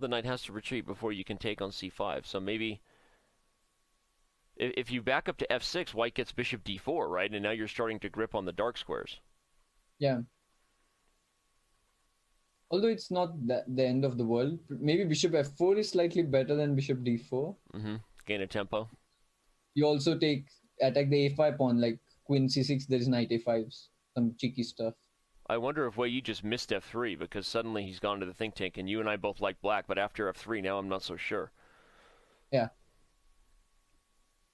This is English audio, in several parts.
The knight has to retreat before you can take on c5. So maybe if you back up to f6, white gets bishop d4, right? And now you're starting to grip on the dark squares. Yeah. Although it's not the end of the world. Maybe bishop f4 is slightly better than bishop d4. Gain a tempo. You also attack the a5 pawn, like queen c6, there is knight a5s. Some cheeky stuff. I wonder if Wei Yi just missed f3 because suddenly he's gone to the think tank, and you and I both like black, but after f3, now I'm not so sure. Yeah.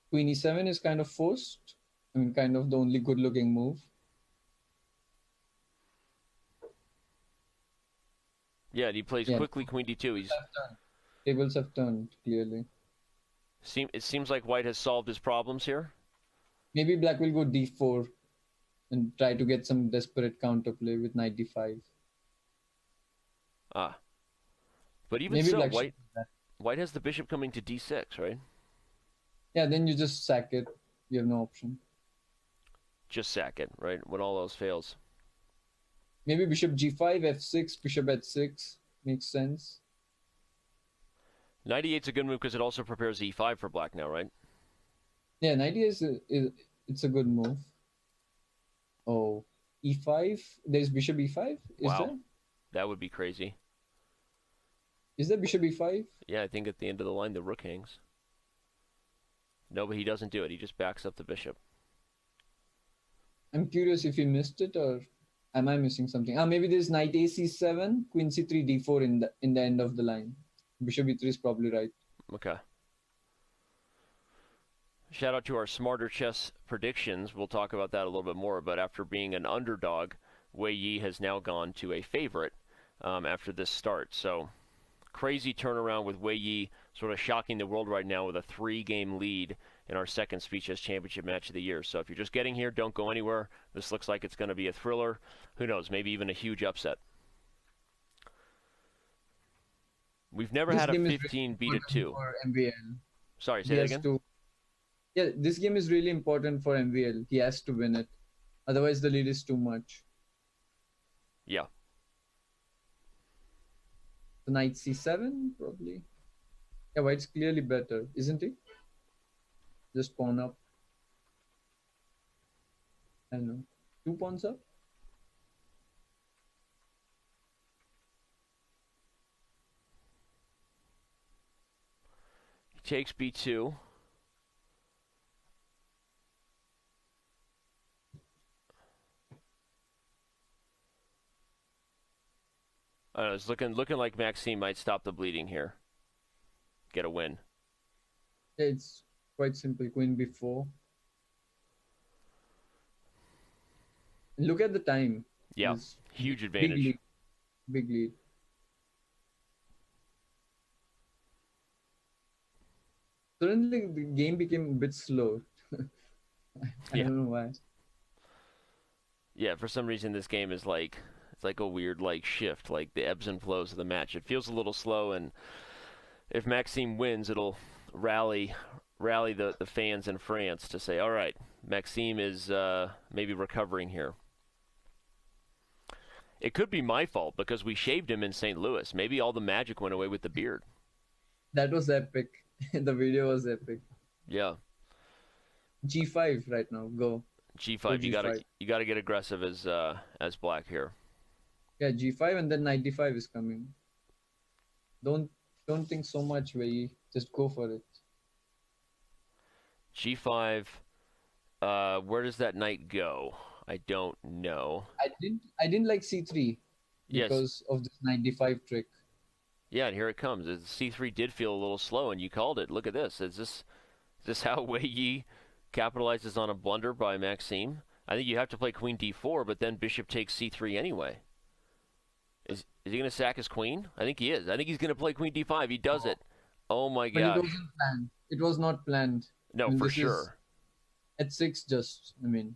Queen e7 is kind of forced. I mean, kind of the only good-looking move. Yeah, and he plays quickly queen d2. Tables have turned, clearly. It seems like white has solved his problems here. Maybe black will go d4 and try to get some desperate counterplay with knight d5. Ah. But even Maybe so, black white has the bishop coming to d6, right? Yeah, then you just sack it. You have no option. Just sack it, right? When all else fails. Maybe bishop g5, f6, bishop h6. Makes sense. Knight e8's a good move because it also prepares e5 for black now, right? Yeah, knight is it's a good move. Oh, e5. There's bishop e5. Wow, that would be crazy. Is there bishop e5? Yeah, I think at the end of the line the rook hangs. No, but he doesn't do it. He just backs up the bishop. I'm curious if you missed it, or am I missing something? Maybe there's knight a c7, queen c3, d4 in the end of the line. Bishop e3 is probably right. Okay. Shout out to our Smarter Chess predictions. We'll talk about that a little bit more. But after being an underdog, Wei Yi has now gone to a favorite after this start. So crazy turnaround with Wei Yi sort of shocking the world right now with a 3-game lead in our second Speed Chess Championship match of the year. So if you're just getting here, don't go anywhere. This looks like it's going to be a thriller. Who knows? Maybe even a huge upset. We've never had a 15 beat a 2. For MVL. Sorry, say that again? Yeah, this game is really important for MVL. He has to win it. Otherwise, the lead is too much. Yeah. The knight c7, probably. Yeah, white's clearly better, isn't he? Just pawn up. I don't know. 2 pawns up? He takes b2. I don't know, it's looking like Maxime might stop the bleeding here. Get a win. Yeah, it's quite simple. Queen b4. Look at the time. Yeah, huge advantage. Big lead. Suddenly, the game became a bit slow. I don't know why. Yeah, for some reason this game is like it's like a weird like shift, like the ebbs and flows of the match. It feels a little slow, and if Maxime wins, it'll rally the fans in France to say, all right, Maxime is maybe recovering here. It could be my fault because we shaved him in St. Louis. Maybe all the magic went away with the beard. That was epic. The video was epic. Yeah. G5 right now. Go. G5. Go You gotta get aggressive as black here. Yeah, G5 and then 95 is coming. Don't think so much, Wei. Just go for it. G5. Where does that knight go? I don't know. I didn't like C3 because of this 95 trick. Yeah, and here it comes. C3 did feel a little slow, and you called it. Look at this. Is this how Wei Yi capitalizes on a blunder by Maxime? I think you have to play queen d4, but then bishop takes c3 anyway. Is he going to sack his queen? I think he is. I think he's going to play queen d5. He does it. Oh my gosh. But it wasn't planned. It was not planned. No, for sure. At 6 just, I mean,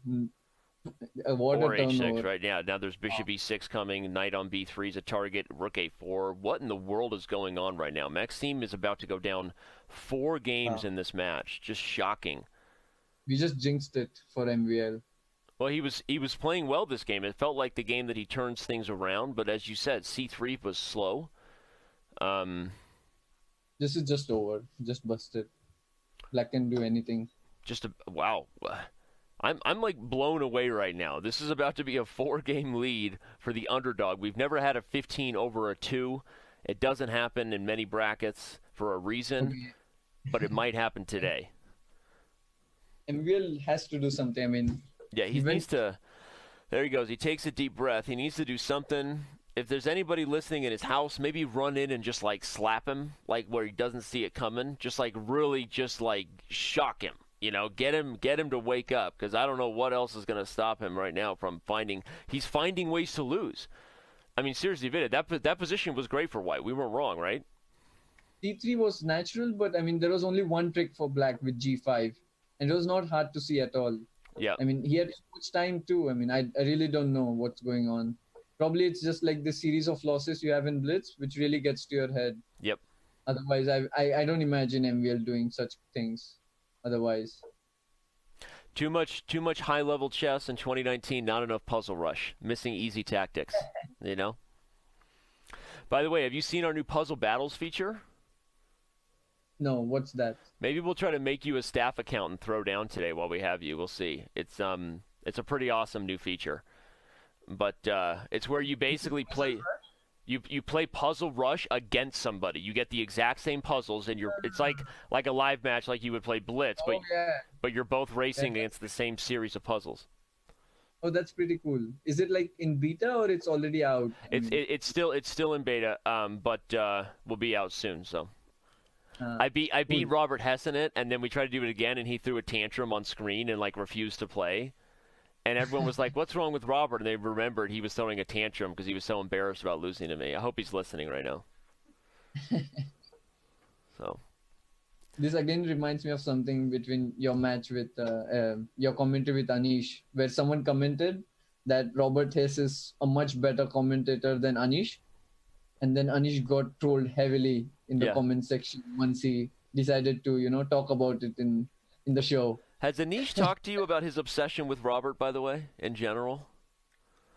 or h6 right now. Now there's bishop e6 coming. Knight on b3 is a target. Rook a4. What in the world is going on right now? Maxime is about to go down 4 games in this match. Just shocking. We just jinxed it for MVL. Well, he was playing well this game. It felt like the game that he turns things around, but as you said, c3 was slow. This is just over. Just busted. Black can do anything. Wow. I'm like blown away right now. This is about to be a 4-game lead for the underdog. We've never had a 15 over a 2. It doesn't happen in many brackets for a reason, Okay. but it might happen today. MVL has to do something. I mean, Yeah, he needs to. There he goes. He takes a deep breath. He needs to do something. If there's anybody listening in his house, maybe run in and just like slap him, like where he doesn't see it coming. Just like really, just like shock him. You know, get him to wake up, because I don't know what else is going to stop him right now from finding. He's finding ways to lose. I mean, seriously, Vida, that position was great for White. We weren't wrong, right? D3 was natural, but I mean, there was only one trick for Black with G5, and it was not hard to see at all. Yeah. I mean, he had so much time too. I mean, I really don't know what's going on. Probably it's just like the series of losses you have in Blitz, which really gets to your head. Yep. Otherwise, I don't imagine MVL doing such things. Otherwise, Too much high level chess in 2019. Not enough puzzle rush. Missing easy tactics. You know. By the way, have you seen our new puzzle battles feature? no, what's that? Maybe we'll try to make you a staff account and throw down today while we have you. We'll see. It's a pretty awesome new feature. But it's where you basically play you play Puzzle Rush against somebody. You get the exact same puzzles, and it's like a live match, like you would play Blitz, Oh yeah. but you're both racing against the same series of puzzles. Oh, that's pretty cool. Is it like in beta or it's already out? It's still in beta, but will be out soon. So I beat cool. Robert Hess in it, and then we tried to do it again, and he threw a tantrum on screen and like refused to play. And everyone was like, "What's wrong with Robert?" And they remembered he was throwing a tantrum because he was so embarrassed about losing to me. I hope he's listening right now. So This again reminds me of something between your match with your commentary with Anish, where someone commented that Robert Hess is a much better commentator than Anish, and then Anish got trolled heavily in the comment section once he decided to talk about it in the show. Has Anish talked to you about his obsession with Robert, by the way, in general?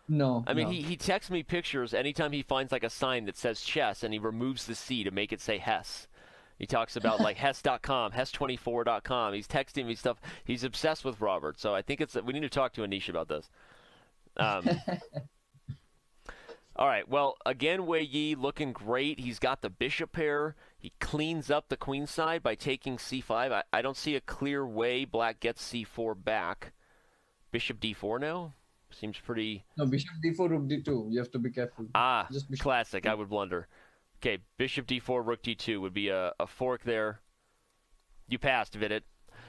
No. I mean, he texts me pictures anytime he finds like a sign that says chess, and he removes the C to make it say Hess. He talks about like Hess.com, Hess24.com. He's texting me stuff. He's obsessed with Robert, so I think we need to talk to Anish about this. All right. Well, again, Wei Yi looking great. He's got the bishop pair. He cleans up the queen side by taking c5. I don't see a clear way Black gets c4 back. Bishop d4 now? Seems pretty... No, bishop d4, rook d2. You have to be careful. Just classic. I would blunder. Okay, bishop d4, rook d2 would be a fork there. You passed, Vidit.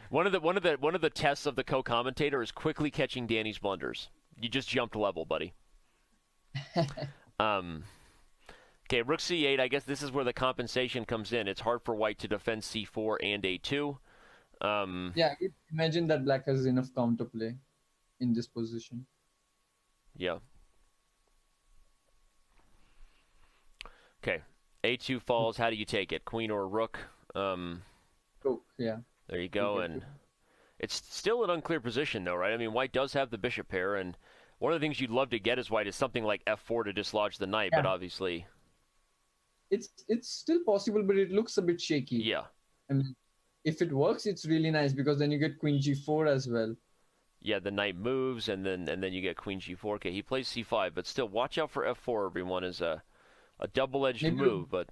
One of the tests of the co-commentator is quickly catching Danny's blunders. You just jumped level, buddy. Okay, rook c8. I guess this is where the compensation comes in. It's hard for White to defend c4 and a2. Yeah, imagine that Black has enough counterplay in this position. Yeah. Okay, a2 falls. How do you take it? Queen or rook? Rook, yeah. There you go. And it's still an unclear position, though, right? I mean, White does have the bishop pair, and one of the things you'd love to get as White is something like f4 to dislodge the knight, but obviously... It's still possible, but it looks a bit shaky. Yeah. I mean, if it works, it's really nice because then you get queen g4 as well. Yeah, the knight moves, and then you get queen g4. Okay, he plays c5, but still, watch out for f4, everyone, is a double-edged move, but...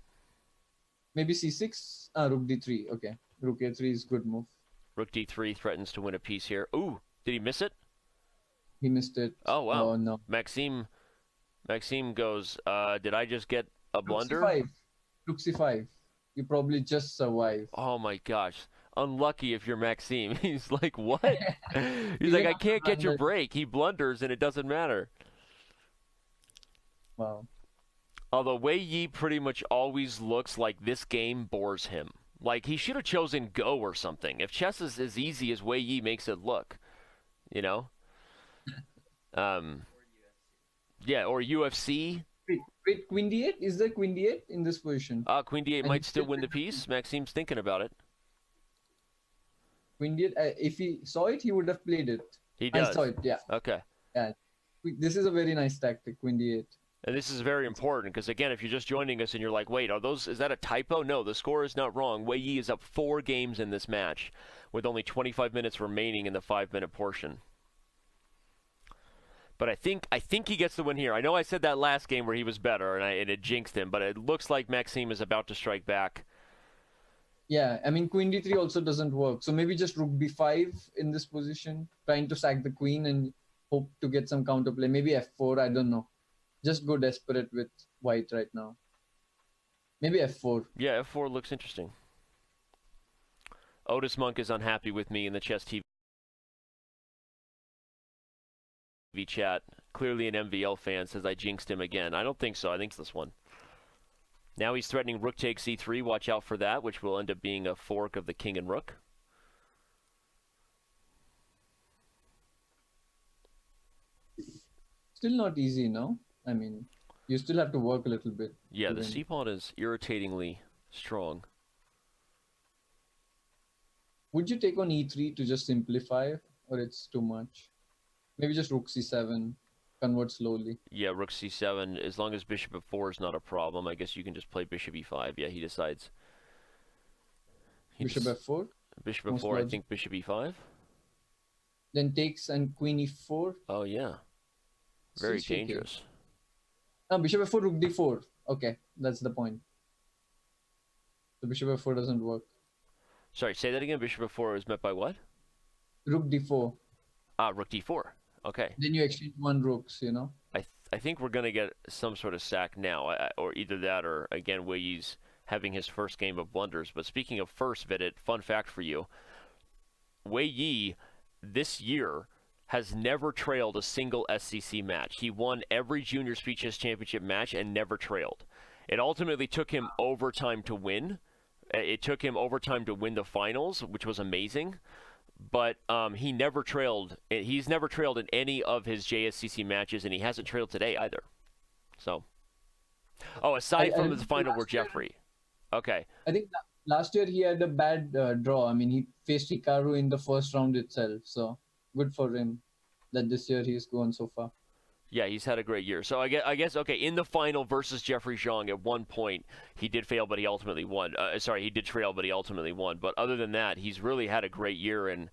Maybe c6? Rook d3. Okay. Rook a3 is good move. Rook d3 threatens to win a piece here. Ooh, did he miss it? He missed it. Oh, wow. Oh, no. Maxime goes, did I just get a blunder? Rook c5. You probably just survive. Oh, my gosh. Unlucky if you're Maxime. He's like, what? He's like, I can't get your break. He blunders, and it doesn't matter. Wow. Although Wei Yi pretty much always looks like this game bores him. Like, he should have chosen Go or something. If chess is as easy as Wei Yi makes it look, you know? Yeah, or UFC. Wait, queen d8? Is there queen d8 in this position? Queen d8 might still win the piece. Maxime's thinking about it. Queen d8, if he saw it, he would have played it. He does. I saw it, yeah. Okay. Yeah. This is a very nice tactic, queen d8. And this is very important because, again, if you're just joining us and you're like, wait, is that a typo? No, the score is not wrong. Wei Yi is up 4 games in this match with only 25 minutes remaining in the 5-minute portion. But I think he gets the win here. I know I said that last game where he was better and it jinxed him, but it looks like Maxime is about to strike back. Yeah, I mean, queen d3 also doesn't work. So maybe just rook b5 in this position, trying to sack the queen and hope to get some counterplay. Maybe f4, I don't know. Just go desperate with white right now. Maybe f4. Yeah, f4 looks interesting. Otis Monk is unhappy with me in the Chess TV chat. Clearly an MVL fan, says I jinxed him again. I don't think so. I think it's this one. Now he's threatening rook takes e3. Watch out for that, which will end up being a fork of the king and rook. Still not easy, no? I mean, you still have to work a little bit. Yeah, the c-pawn is irritatingly strong. Would you take on e3 to just simplify, or it's too much? Maybe just rook c7, convert slowly. Yeah, rook c7. As long as bishop f4 is not a problem, I guess you can just play bishop e5. Yeah, he decides. Bishop f4? Bishop f4, I think bishop e5. Then takes and queen e4. Oh, yeah. Very dangerous. No, bishop f4, rook d4. Okay, that's the point. The bishop f4 doesn't work. Sorry, say that again. Bishop f4 is met by what? Rook d4. Ah, rook d4. Okay. Then you exchange 1 rooks, you know? I think we're going to get some sort of sack now, or either that or, again, Wei Yi's having his first game of blunders. But speaking of first, Vidit, fun fact for you. Wei Yi, this year, has never trailed a single SCC match. He won every Junior Speed Chess Championship match and never trailed. It ultimately took him overtime to win. It took him overtime to win the finals, which was amazing. But he never trailed. He's never trailed in any of his JSCC matches, and he hasn't trailed today either. So, aside from the final where Jeffrey. Okay. I think last year he had a bad draw. I mean, he faced Hikaru in the first round itself. So good for him that this year he's gone so far. Yeah, he's had a great year. So I guess okay, in the final versus Jeffrey Zhang, at one point he did fail, but he ultimately won. He did trail, but he ultimately won. But other than that, he's really had a great year and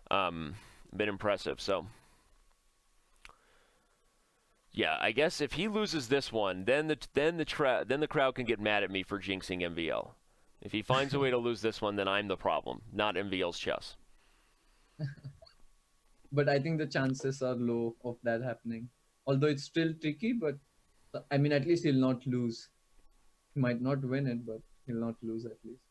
been impressive. So yeah, I guess if he loses this one, then the crowd can get mad at me for jinxing MVL. If he finds a way to lose this one, then I'm the problem, not MVL's chess. But I think the chances are low of that happening. Although it's still tricky, but I mean, at least he'll not lose. He might not win it, but he'll not lose at least.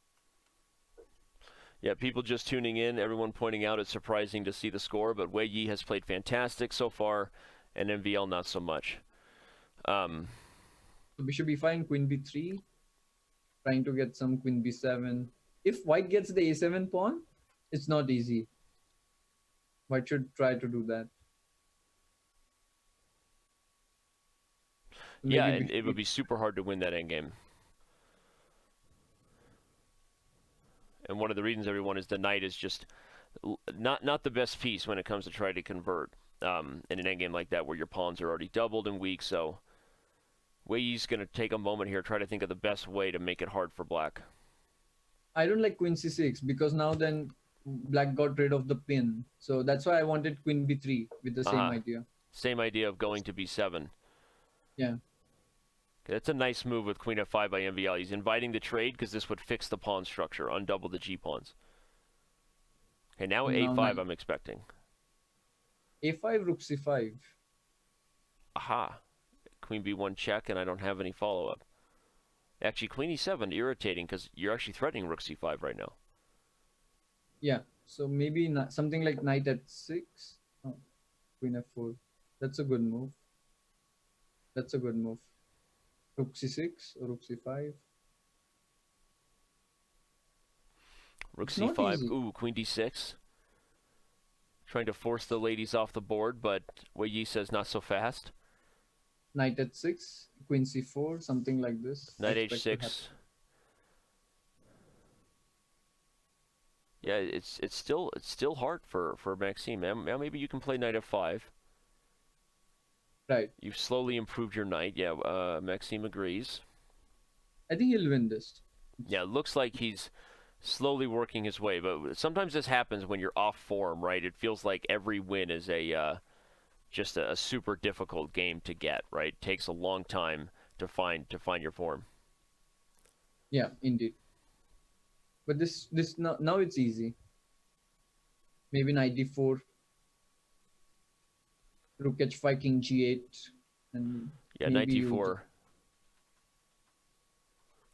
Yeah, people just tuning in, everyone pointing out it's surprising to see the score, but Wei Yi has played fantastic so far, and MVL not so much. So bishop b5, queen b3, trying to get some queen b7. If white gets the a7 pawn, it's not easy. White should try to do that. Maybe yeah, and it would be super hard to win that endgame. And one of the reasons, everyone, is the knight is just not the best piece when it comes to trying to convert in an endgame like that where your pawns are already doubled and weak. So Wei Yi's going to take a moment here, try to think of the best way to make it hard for black. I don't like queen c6 because now then black got rid of the pin. So that's why I wanted queen b3 with the same idea. Same idea of going to b7. Yeah. That's a nice move with queen f5 by MVL. He's inviting the trade because this would fix the pawn structure, undouble the g-pawns. Okay, now a5 I'm expecting. a5, rook c5. Aha. Queen b1 check, and I don't have any follow-up. Actually, queen e7, irritating because you're actually threatening rook c5 right now. Yeah, so maybe something like knight at 6. Oh, queen f4. That's a good move. That's a good move. Rook c6 or rook c5. Rook c5. Ooh, queen d6. Trying to force the ladies off the board, but Wei Yi says not so fast. Knight at 6, queen c4, something like this. Knight h6. Yeah, it's still hard for Maxime. Now maybe you can play knight f5. Right. You've slowly improved your knight. Yeah, Maxime agrees. I think he'll win this. Yeah, it looks like he's slowly working his way, but sometimes this happens when you're off form, right? It feels like every win is just a super difficult game to get, right? It takes a long time to find your form. Yeah, indeed. But this now it's easy. Maybe knight d4, rook h5, king g8, and Yeah, knight maybe you d4.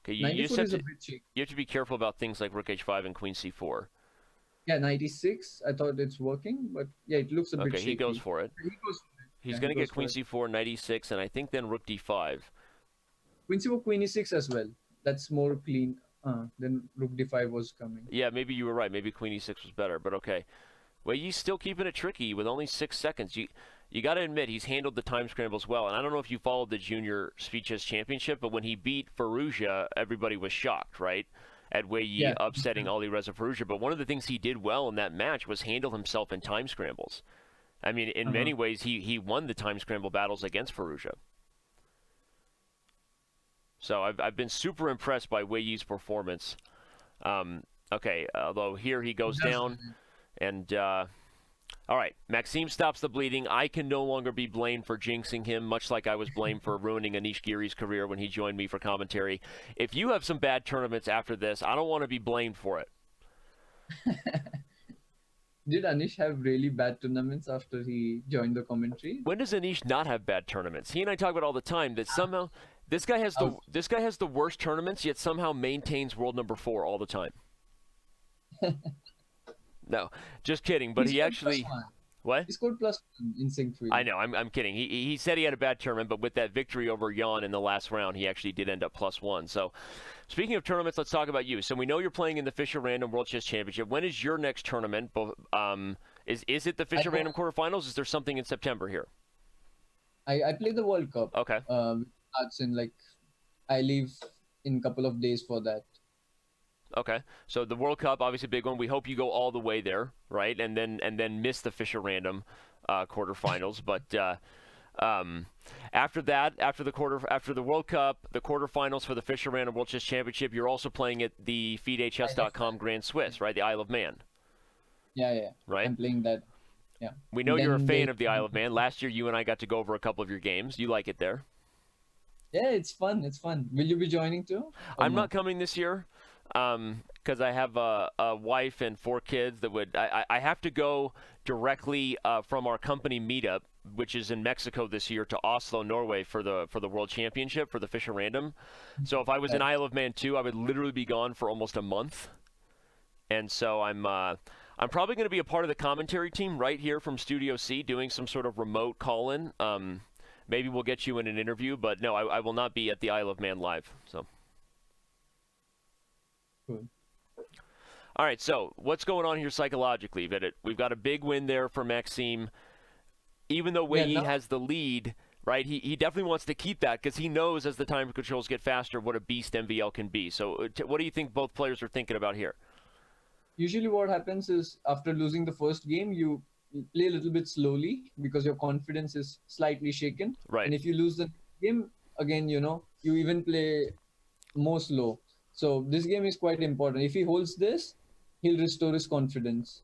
Okay, knight you just d4 have is a to bit shaky. be careful about things like rook h5 and queen c4. Yeah, knight e6. I thought it's working, but yeah, it looks a bit Okay, he goes shaky. for it. He goes for it. He's Yeah, going he to goes get for queen it. c4, knight e6, and I think then rook d5. Queen c4, queen e6 as well. That's more clean. Then rook d5 was coming. Yeah, maybe you were right. Maybe queen e6 was better, but okay. Well, he's still keeping it tricky with only 6 seconds. You got to admit he's handled the time scrambles well. And I don't know if you followed the junior speed chess championship, but when he beat Firouzja, everybody was shocked, right? At Wei Yi Yeah. upsetting Ali Reza Firouzja. But one of the things he did well in that match was handle himself in time scrambles. I mean, in many ways, he won the time scramble battles against Firouzja. So I've been super impressed by Wei Yi's performance. Okay, although here he goes down. And, all right, Maxime stops the bleeding. I can no longer be blamed for jinxing him, much like I was blamed for ruining Anish Giri's career when he joined me for commentary. If you have some bad tournaments after this, I don't want to be blamed for it. Did Anish have really bad tournaments after he joined the commentary? When does Anish not have bad tournaments? He and I talk about all the time that somehow this guy has the worst tournaments, yet somehow maintains world number 4 all the time. No, just kidding. But he actually, what? He scored +1 in Sync I know. I'm kidding. He said he had a bad tournament, but with that victory over Jan in the last round, he actually did end up +1. So, speaking of tournaments, let's talk about you. So we know you're playing in the Fischer Random World Chess Championship. When is your next tournament? Is it the Fischer Random quarterfinals? Is there something in September here? I play the World Cup. Okay. Starts in I leave in a couple of days for that. Okay, so the World Cup, obviously a big one. We hope you go all the way there, right? And then miss the Fischer Random quarterfinals. But after that, after the World Cup, the quarterfinals for the Fischer Random World Chess Championship, you're also playing at the FIDE-Chess.com Grand Swiss, right? The Isle of Man. Yeah. Right. I'm playing that. Yeah. We know you're a fan of the Isle of Man. Last year, you and I got to go over a couple of your games. You like it there? Yeah, it's fun. It's fun. Will you be joining too? I'm not coming this year. Because I have a wife and 4 kids that would I have to go directly from our company meetup, which is in Mexico this year, to Oslo, Norway for the World Championship for the Fischer Random. So if I was in Isle of Man too, I would literally be gone for almost a month. And so I'm probably going to be a part of the commentary team right here from Studio C, doing some sort of remote call-in. Maybe we'll get you in an interview, but no, I will not be at the Isle of Man live. So. Cool. All right, so what's going on here psychologically, Vidit? We've got a big win there for Maxime. Even though Wei Yi has the lead, right, he definitely wants to keep that because he knows as the time controls get faster what a beast MVL can be. So what do you think both players are thinking about here? Usually what happens is after losing the first game, you play a little bit slowly because your confidence is slightly shaken. Right. And if you lose the game, again, you even play more slow. So this game is quite important. If he holds this, he'll restore his confidence.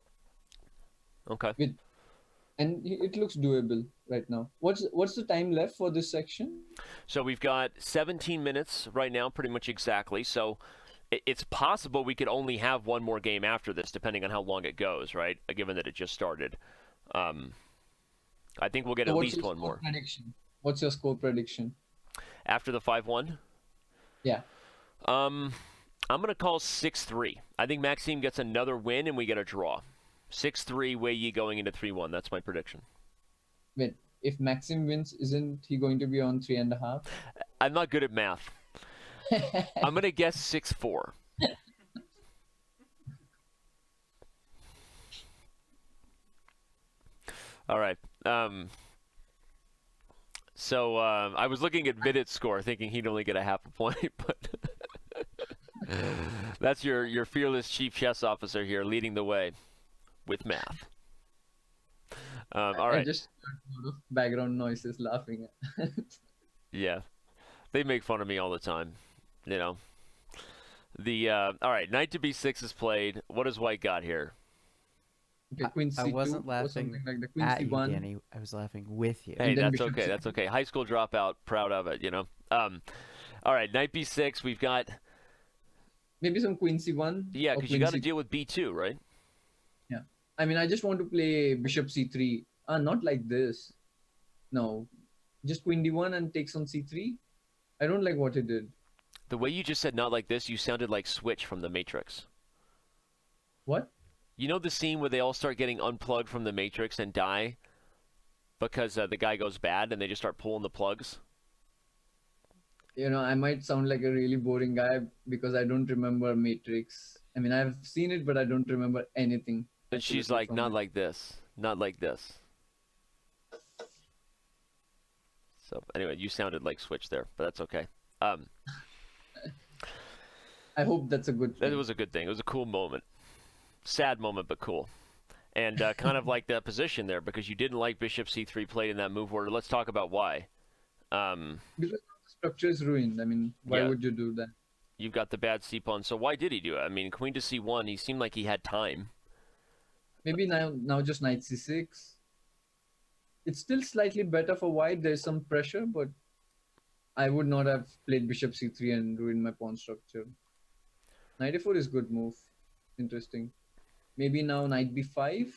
Okay. And it looks doable right now. What's the time left for this section? So we've got 17 minutes right now, pretty much exactly. So it's possible we could only have one more game after this, depending on how long it goes, right? Given that it just started. I think we'll get at least one more. Prediction? What's your score prediction? After the 5-1? Yeah. I'm going to call 6-3. I think Maxime gets another win and we get a draw. 6-3, Wei Yi going into 3-1. That's my prediction. Wait, if Maxime wins, isn't he going to be on 3.5? I'm not good at math. I'm going to guess 6-4. All right. So I was looking at Vidit's score, thinking he'd only get a half a point, but that's your fearless chief chess officer here leading the way with math. All I right. just heard a lot of background noises laughing. Yeah, they make fun of me all the time. You know. The all right, knight to b6 is played. What has white got here? Okay, I, queen I c2 wasn't or laughing something like that. Queen at you, c1 Danny. I was laughing with you. Hey, and then that's bishop okay. That's c2. okay. High school dropout, proud of it. All right, knight b6. We've got Maybe some queen c1 yeah, or because you queen got to c2. deal with b2, right? Yeah. I mean, I just want to play bishop c3. Not like this. No. Just queen d1 and takes on c3. I don't like what he did. The way you just said not like this, you sounded like Switch from the Matrix. What? You know the scene where they all start getting unplugged from the Matrix and die because the guy goes bad and they just start pulling the plugs? I might sound like a really boring guy because I don't remember Matrix. I mean, I've seen it, but I don't remember anything And she's absolutely like, from not it. like this, not like this. So anyway, you sounded like Switch there, but that's okay. Um, I hope that's a good that thing. was a good thing. It was a cool moment, sad moment, but cool. And kind of like that position there because you didn't like bishop c3 played in that move order. Let's talk about why. Because the structure is ruined. I mean, why Yeah, would you do that? you've got the bad c pawn. So why did he do it? I mean, queen to c1. He seemed like he had time. Maybe now just knight c6. It's still slightly better for white. There's some pressure, but I would not have played bishop c3 and ruined my pawn structure. Knight a4 is good move. Interesting. Maybe now knight b5.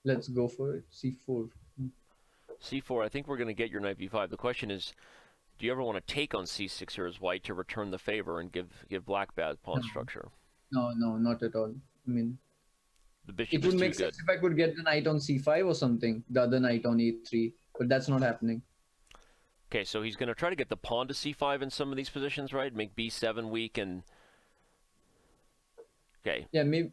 Let's go for it. c4. c4. I think we're going to get your knight b5. The question is, do you ever want to take on c6 here as white to return the favor and give black bad pawn No, structure? no, not at all. I mean, The it bishop is would too make good. sense if I could get the knight on c5 or something, the other knight on e3, but that's not happening. Okay, so he's going to try to get the pawn to c5 in some of these positions, right? Make b7 weak and okay. Yeah, maybe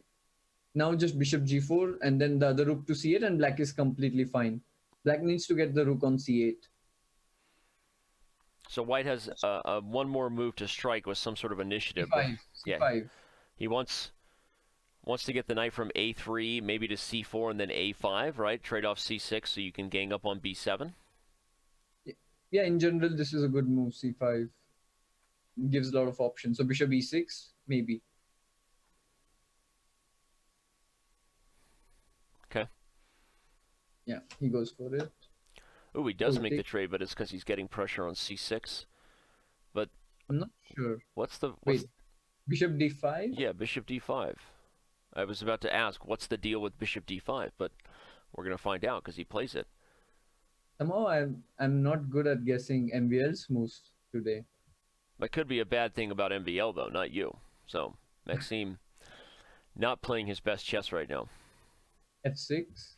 now just bishop g4 and then the other rook to c8 and black is completely fine. Black needs to get the rook on c8. So white has one more move to strike with some sort of initiative. c5, Yeah, c5. he wants to get the knight from a3 maybe to c4 and then a5, right? Trade off c6 so you can gang up on b7. Yeah, in general, this is a good move, c5. Gives a lot of options. So bishop e6, maybe. Okay. Yeah, he goes for it. Oh, he does Oh, make the take. trade, but it's because he's getting pressure on c6. But I'm not sure. what's Wait, bishop d5? yeah, bishop d5. I was about to ask what's the deal with bishop d5, but we're gonna find out because he plays it. Somehow I'm not good at guessing MVL's moves today. That could be a bad thing about MVL though, not you. So Maxime not playing his best chess right now. f6.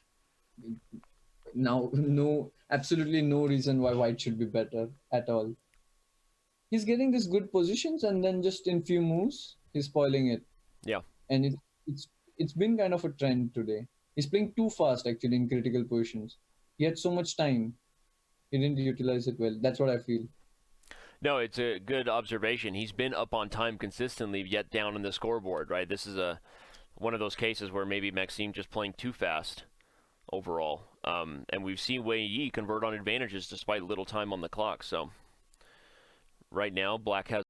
Now, no, absolutely no reason why white should be better at all. He's getting these good positions, and then just in few moves, he's spoiling it. Yeah. And it's been kind of a trend today. He's playing too fast actually in critical positions. He had so much time. He didn't utilize it well. That's what I feel. No, it's a good observation. He's been up on time consistently, yet down in the scoreboard, right? This is one of those cases where maybe Maxime just playing too fast overall. And we've seen Wei Yi convert on advantages despite little time on the clock. So right now, black has